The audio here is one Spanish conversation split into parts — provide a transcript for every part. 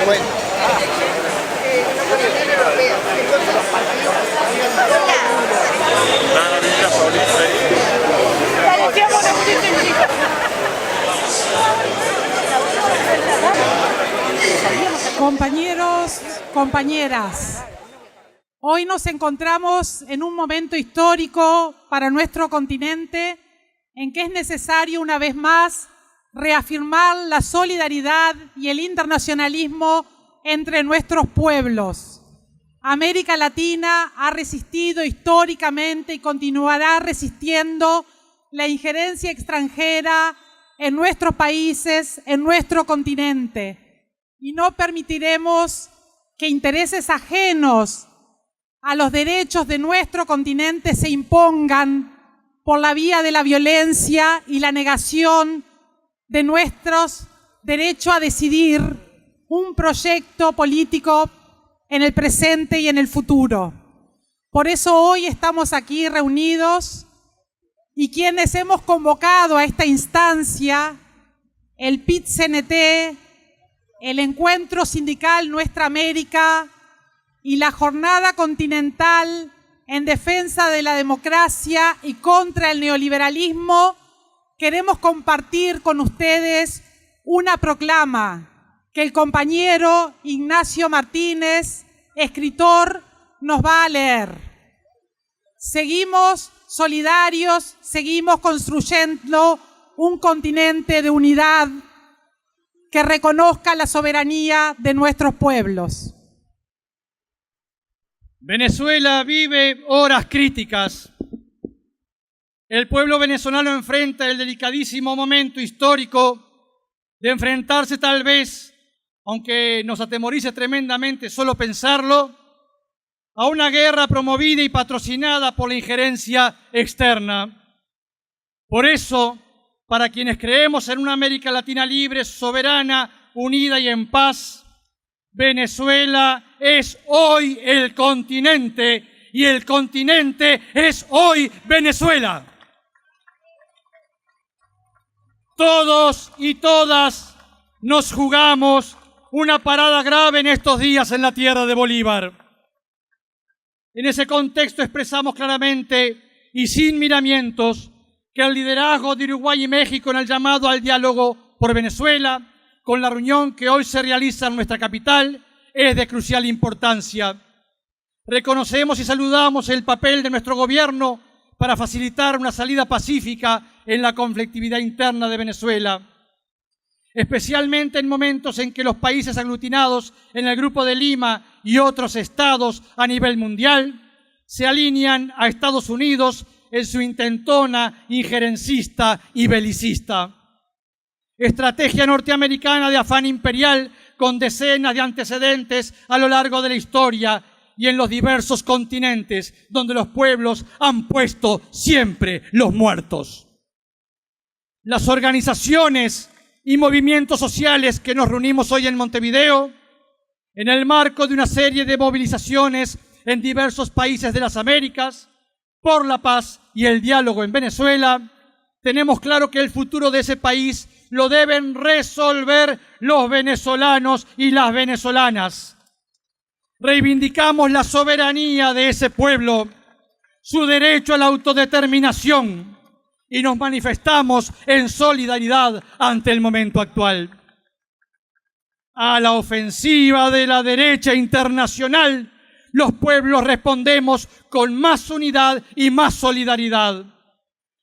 Bueno. Compañeros, compañeras, hoy nos encontramos en un momento histórico para nuestro continente en que es necesario una vez más reafirmar la solidaridad y el internacionalismo entre nuestros pueblos. América Latina ha resistido históricamente y continuará resistiendo la injerencia extranjera en nuestros países, en nuestro continente. Y no permitiremos que intereses ajenos a los derechos de nuestro continente se impongan por la vía de la violencia y la negación de nuestros derechos a decidir un proyecto político en el presente y en el futuro. Por eso hoy estamos aquí reunidos y quienes hemos convocado a esta instancia, el PIT-CNT, el Encuentro Sindical Nuestra América y la Jornada Continental en defensa de la democracia y contra el neoliberalismo, queremos compartir con ustedes una proclama que el compañero Ignacio Martínez, escritor, nos va a leer. Seguimos solidarios, seguimos construyendo un continente de unidad que reconozca la soberanía de nuestros pueblos. Venezuela vive horas críticas. El pueblo venezolano enfrenta el delicadísimo momento histórico de enfrentarse tal vez, aunque nos atemorice tremendamente solo pensarlo, a una guerra promovida y patrocinada por la injerencia externa. Por eso, para quienes creemos en una América Latina libre, soberana, unida y en paz, Venezuela es hoy el continente y el continente es hoy Venezuela. Todos y todas nos jugamos una parada grave en estos días en la tierra de Bolívar. En ese contexto expresamos claramente y sin miramientos que el liderazgo de Uruguay y México en el llamado al diálogo por Venezuela, con la reunión que hoy se realiza en nuestra capital, es de crucial importancia. Reconocemos y saludamos el papel de nuestro gobierno para facilitar una salida pacífica en la conflictividad interna de Venezuela, especialmente en momentos en que los países aglutinados en el Grupo de Lima y otros estados a nivel mundial se alinean a Estados Unidos en su intentona injerencista y belicista. Estrategia norteamericana de afán imperial con decenas de antecedentes a lo largo de la historia y en los diversos continentes donde los pueblos han puesto siempre los muertos. Las organizaciones y movimientos sociales que nos reunimos hoy en Montevideo, en el marco de una serie de movilizaciones en diversos países de las Américas, por la paz y el diálogo en Venezuela, tenemos claro que el futuro de ese país lo deben resolver los venezolanos y las venezolanas. Reivindicamos la soberanía de ese pueblo, su derecho a la autodeterminación y nos manifestamos en solidaridad ante el momento actual. A la ofensiva de la derecha internacional, los pueblos respondemos con más unidad y más solidaridad.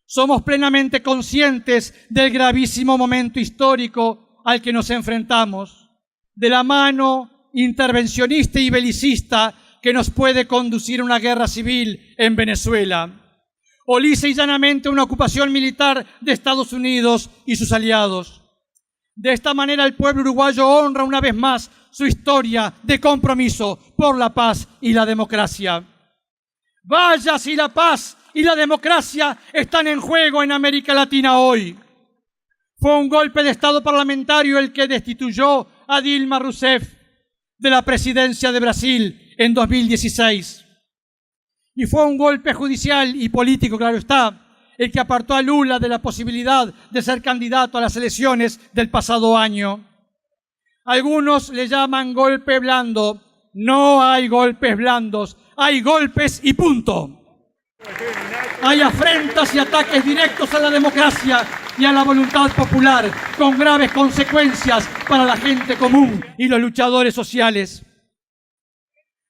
Somos plenamente conscientes del gravísimo momento histórico al que nos enfrentamos, de la mano intervencionista y belicista que nos puede conducir a una guerra civil en Venezuela, o lisa y llanamente una ocupación militar de Estados Unidos y sus aliados. De esta manera el pueblo uruguayo honra una vez más su historia de compromiso por la paz y la democracia. Vaya si la paz y la democracia están en juego en América Latina hoy. Fue un golpe de Estado parlamentario el que destituyó a Dilma Rousseff de la presidencia de Brasil en 2016. Y fue un golpe judicial y político, claro está, el que apartó a Lula de la posibilidad de ser candidato a las elecciones del pasado año. Algunos le llaman golpe blando. No hay golpes blandos, hay golpes y punto. Hay afrentas y ataques directos a la democracia y a la voluntad popular, con graves consecuencias para la gente común y los luchadores sociales.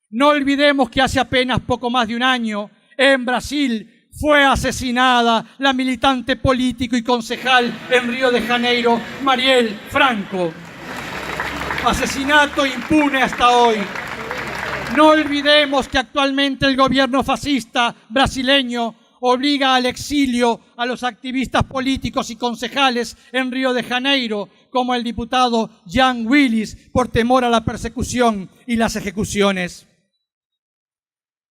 No olvidemos que hace apenas poco más de un año, en Brasil, fue asesinada la militante político y concejal en Río de Janeiro, Marielle Franco. Asesinato impune hasta hoy. No olvidemos que actualmente el gobierno fascista brasileño obliga al exilio a los activistas políticos y concejales en Río de Janeiro, como el diputado Jean Willis, por temor a la persecución y las ejecuciones.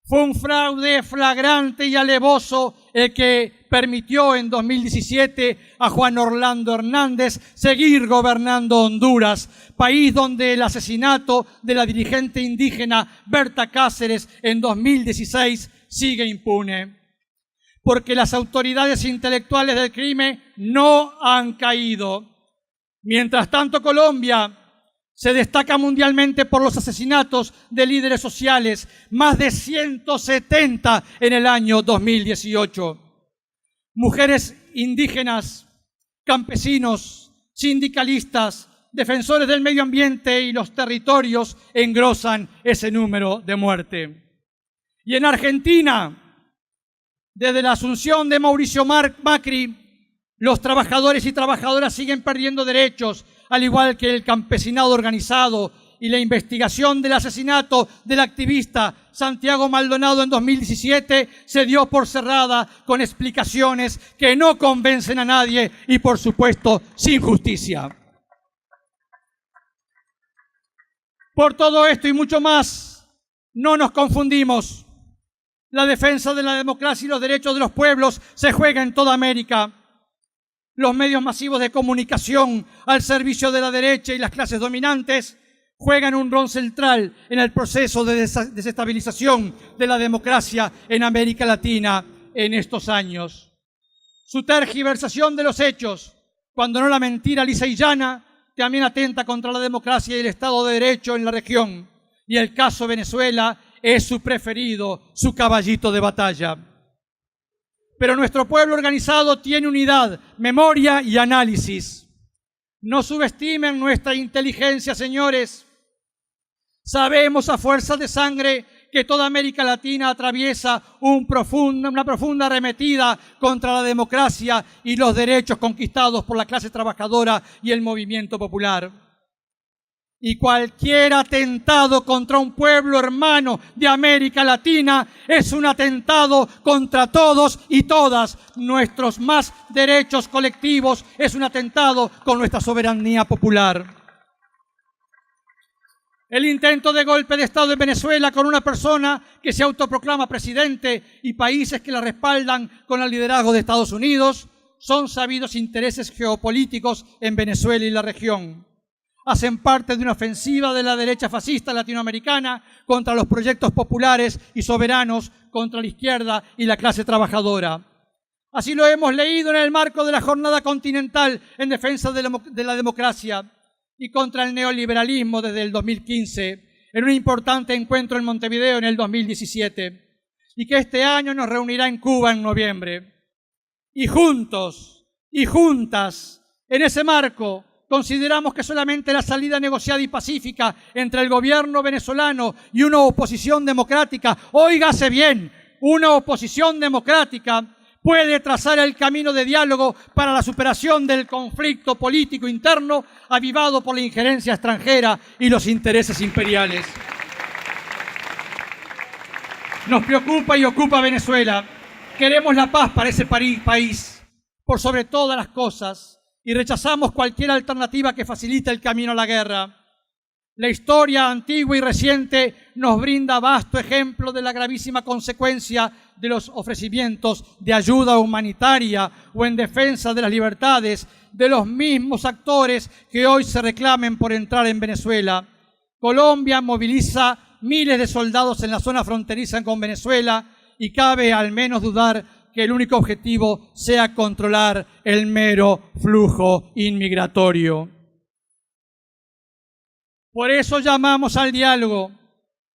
Fue un fraude flagrante y alevoso el que permitió en 2017 a Juan Orlando Hernández seguir gobernando Honduras, país donde el asesinato de la dirigente indígena Berta Cáceres en 2016 sigue impune. Porque las autoridades intelectuales del crimen no han caído. Mientras tanto, Colombia se destaca mundialmente por los asesinatos de líderes sociales, más de 170 en el año 2018. Mujeres indígenas, campesinos, sindicalistas, defensores del medio ambiente y los territorios engrosan ese número de muerte. Y en Argentina, desde la asunción de Mauricio Macri, los trabajadores y trabajadoras siguen perdiendo derechos, al igual que el campesinado organizado, y la investigación del asesinato del activista Santiago Maldonado en 2017 se dio por cerrada con explicaciones que no convencen a nadie y, por supuesto, sin justicia. Por todo esto y mucho más, no nos confundimos. La defensa de la democracia y los derechos de los pueblos se juega en toda América. Los medios masivos de comunicación al servicio de la derecha y las clases dominantes juegan un rol central en el proceso de desestabilización de la democracia en América Latina en estos años. Su tergiversación de los hechos, cuando no la mentira lisa y llana, también atenta contra la democracia y el Estado de Derecho en la región. Y el caso Venezuela es su preferido, su caballito de batalla. Pero nuestro pueblo organizado tiene unidad, memoria y análisis. No subestimen nuestra inteligencia, señores. Sabemos a fuerza de sangre que toda América Latina atraviesa una profunda arremetida contra la democracia y los derechos conquistados por la clase trabajadora y el movimiento popular. Y cualquier atentado contra un pueblo hermano de América Latina es un atentado contra todos y todas. Nuestros más derechos colectivos es un atentado con nuestra soberanía popular. El intento de golpe de Estado en Venezuela con una persona que se autoproclama presidente y países que la respaldan con el liderazgo de Estados Unidos son sabidos intereses geopolíticos en Venezuela y la región. Hacen parte de una ofensiva de la derecha fascista latinoamericana contra los proyectos populares y soberanos, contra la izquierda y la clase trabajadora. Así lo hemos leído en el marco de la Jornada Continental en defensa de la democracia y contra el neoliberalismo desde el 2015, en un importante encuentro en Montevideo en el 2017, y que este año nos reunirá en Cuba en noviembre. Y juntos y juntas, en ese marco, consideramos que solamente la salida negociada y pacífica entre el gobierno venezolano y una oposición democrática, óigase bien, una oposición democrática, puede trazar el camino de diálogo para la superación del conflicto político interno avivado por la injerencia extranjera y los intereses imperiales. Nos preocupa y ocupa Venezuela. Queremos la paz para ese país, por sobre todas las cosas, y rechazamos cualquier alternativa que facilite el camino a la guerra. La historia antigua y reciente nos brinda vasto ejemplo de la gravísima consecuencia de los ofrecimientos de ayuda humanitaria o en defensa de las libertades de los mismos actores que hoy se reclamen por entrar en Venezuela. Colombia moviliza miles de soldados en la zona fronteriza con Venezuela y cabe al menos dudar que el único objetivo sea controlar el mero flujo inmigratorio. Por eso llamamos al diálogo,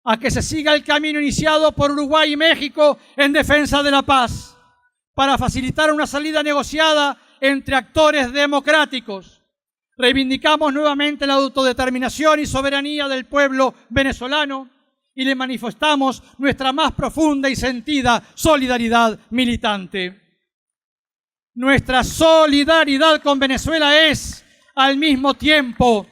a que se siga el camino iniciado por Uruguay y México en defensa de la paz, para facilitar una salida negociada entre actores democráticos. Reivindicamos nuevamente la autodeterminación y soberanía del pueblo venezolano y le manifestamos nuestra más profunda y sentida solidaridad militante. Nuestra solidaridad con Venezuela es, al mismo tiempo,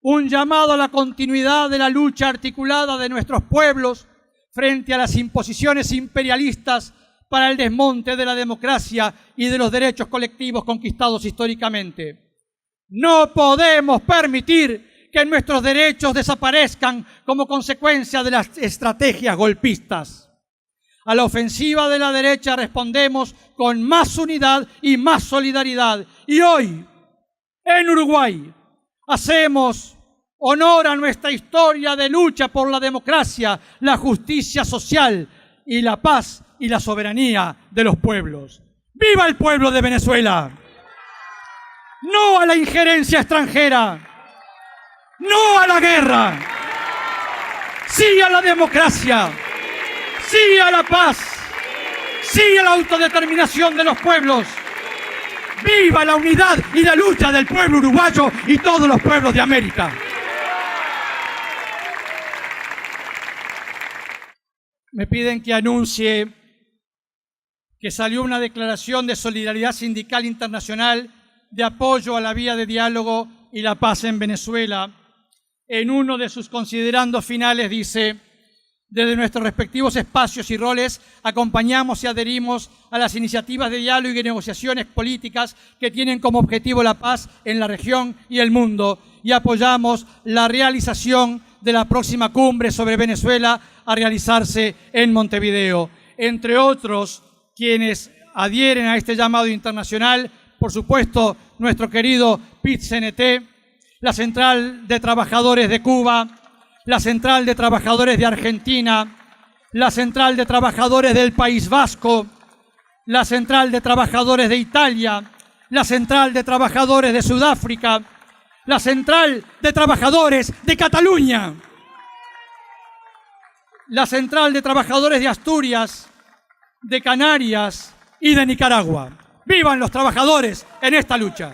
un llamado a la continuidad de la lucha articulada de nuestros pueblos frente a las imposiciones imperialistas para el desmonte de la democracia y de los derechos colectivos conquistados históricamente. No podemos permitir que nuestros derechos desaparezcan como consecuencia de las estrategias golpistas. A la ofensiva de la derecha respondemos con más unidad y más solidaridad. Y hoy, en Uruguay, hacemos honor a nuestra historia de lucha por la democracia, la justicia social y la paz y la soberanía de los pueblos. ¡Viva el pueblo de Venezuela! ¡No a la injerencia extranjera! ¡No a la guerra! ¡Sí a la democracia! ¡Sí a la paz! ¡Sí a la autodeterminación de los pueblos! ¡Viva la unidad y la lucha del pueblo uruguayo y todos los pueblos de América! Me piden que anuncie que salió una declaración de solidaridad sindical internacional de apoyo a la vía de diálogo y la paz en Venezuela. En uno de sus considerandos finales dice: desde nuestros respectivos espacios y roles acompañamos y adherimos a las iniciativas de diálogo y negociaciones políticas que tienen como objetivo la paz en la región y el mundo, y apoyamos la realización de la próxima cumbre sobre Venezuela a realizarse en Montevideo. Entre otros, quienes adhieren a este llamado internacional, por supuesto, nuestro querido PIT-CNT, la Central de Trabajadores de Cuba, la Central de Trabajadores de Argentina, la Central de Trabajadores del País Vasco, la Central de Trabajadores de Italia, la Central de Trabajadores de Sudáfrica, la Central de Trabajadores de Cataluña, la Central de Trabajadores de Asturias, de Canarias y de Nicaragua. ¡Vivan los trabajadores en esta lucha!